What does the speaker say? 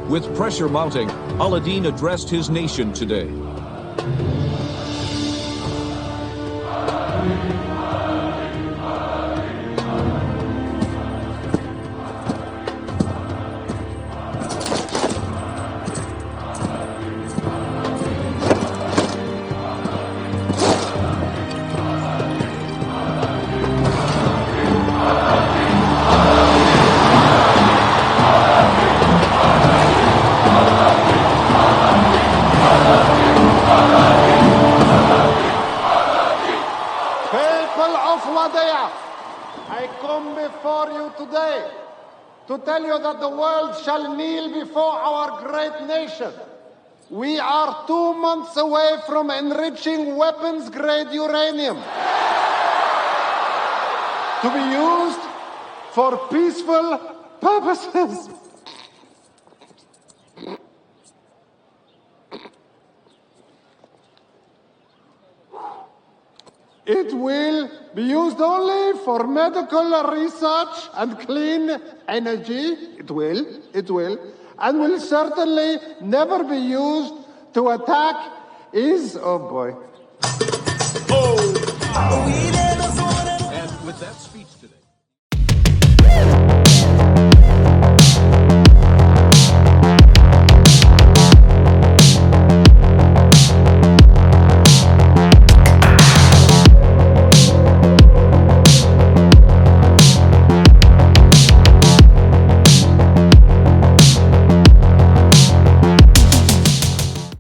With pressure mounting, Aladdin addressed his nation today. I come before you today to tell you that the world shall kneel before our great nation. We are 2 months away from enriching weapons-grade uranium to be used for peaceful purposes. It will be used only for medical research and clean energy. It will. And will certainly never be used to attack oh boy. And with that speech,